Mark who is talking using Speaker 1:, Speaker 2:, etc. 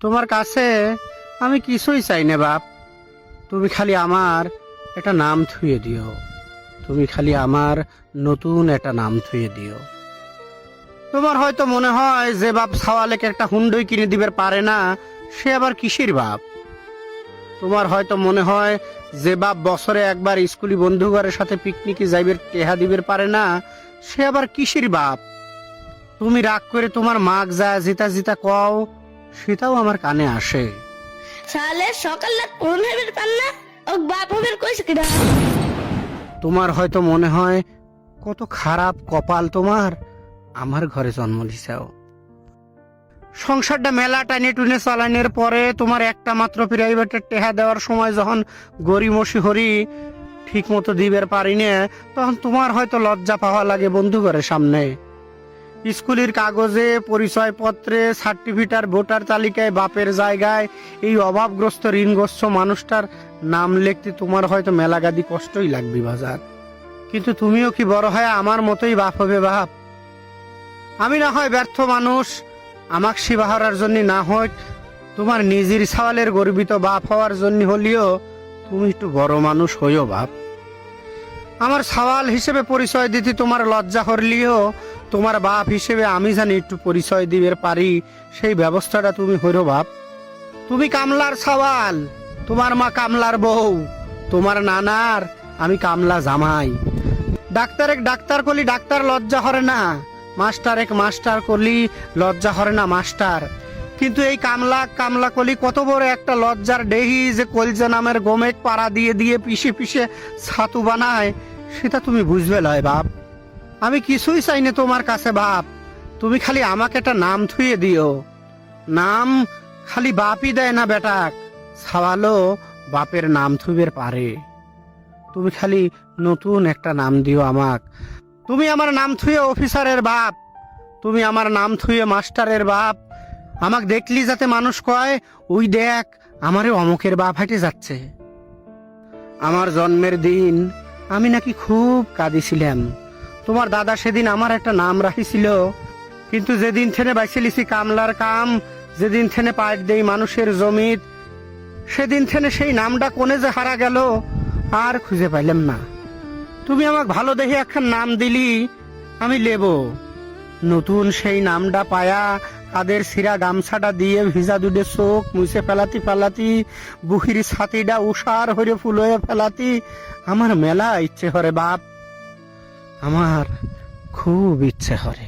Speaker 1: তোমার কাছে আমি কিছুই চাই না বাপ। তুমি খালি আমার একটা নাম থুয়ে দিও। তুমি খালি আমার নতুন একটা নাম থুয়ে দিও। তোমার হয়তো মনে হয় যে বাপ ছাওয়ালেকে একটা হুন্ডই কিনে দিবে পারে না, সে আবার কিসের বাপ। তোমার হয়তো মনে হয় যে বাপ বছরে একবার স্কুলি বন্ধুগণের সাথে পিকনিকে যাইবে টেহা দিবে পারে না, সে আবার কিসের বাপ। তুমি রাগ করে তোমার মাগ যা জিতা জিতা কও, সেটাও আমার কানে আসে।
Speaker 2: সালে সকালে কোন হেবের পান্না ও বাপ হেবের কইছে কিডা।
Speaker 1: তোমার হয়তো মনে হয় কত খারাপ কপাল তোমার, আমার ঘরে জন্ম দিছাও। সংসারটা মেলা টানে টুনে চালানোর পরে তোমার একটা মাত্র প্রাইভেটের টেহা দেওয়ার সময় যখন গরিমসি হরি ঠিক মতো দিবের পারি না, তখন তোমার হয়তো লজ্জা পাওয়া লাগে বন্ধু ঘরের সামনে। স্কুলের কাগজে, পরিচয়পত্রে, সার্টিফিকেট, ভোটার তালিকায় বাপের জায়গায় এই অভাবগ্রস্ত ঋণগ্রস্ত মানুষটার নাম লিখতে তোমার হয়তো মেলাগাদি কষ্টই লাগবে বাজার। কিন্তু তুমিও কি বড় হয় আমার মতোই বাপ হবে বাপ? আমি না হয় ব্যর্থ মানুষ, আমাকে সেবা হওয়ার জন্য না হোক, তোমার নিজের ছাওয়ালের গর্বিত বাপ হওয়ার জন্য হলেও তুমি একটু বড় মানুষ হইও বাপ। আমার ছাওয়াল হিসেবে পরিচয় দিতে তোমার লজ্জা হরলিও তোমার বাপ হিসেবে আমি জানি একটু পরিচয় দিবে পারি, সেই ব্যবস্থাটা তুমি হইরো বাপ। তুমি কামলার ছাওয়াল, তোমার মা কামলার বউ, তোমার নানার আমি কামলা জামাই। ডাক্তার এক ডাক্তার করলি ডাক্তার লজ্জা হরে না, মাস্টার এক মাস্টার করলি লজ্জা হরে না মাস্টার। কিন্তু এই কামলা কামলা কলি কত বড় একটা লজ্জার ডেহি যে কলজা নামের গোমেক পাড়া দিয়ে দিয়ে পিষে পিষে ছাতু বানায়, সেটা তুমি বুঝবে লয় বাপ। আমি কিছুই চাই না তোমার কাছে বাপ, তুমি খালি আমাকে একটা নাম থুয়ে দিও। নাম খালি বাপই দেয় না বেটাক, ছাওয়ালও বাপের নাম থুবের পারে। তুমি খালি নতুন একটা নাম দিও আমাক। তুমি আমার নাম থুয়ে অফিসারের বাপ, তুমি আমার নাম থুয়ে মাস্টারের বাপ। আমাক দেখলি যাতে মানুষ কয়, ওই দেখ আমারে অমুকের বাপ হাঁটে যাচ্ছে। আমার জন্মের দিন আমি নাকি খুব কাঁদিছিলাম। তোমার দাদা সেদিন আমার একটা নাম রাখিছিল, কিন্তু যেদিন থেনে বাইছিলিছি কামলার কাম, যেদিন থেনে পাট দেই মানুষের জমিত, সেদিন থেনে সেই নামটা কোনে যে হারা গেল আর খুঁজে পাইলাম না। তুমি আমাকে ভালো দেখে একখান নাম দিলি, আমি লেব। নতুন সেই নামটা পায়া কাদের সিরা গামছাটা দিয়ে ভিজা দুধে চোখ মুছে ফেলাতি ফেলাতি, বুহির ছাতিটা উষার হয়ে ফুল হয়ে ফেলাতি আমার মেলা ইচ্ছে হরে বাপ, আমার খুব ইচ্ছে হরে।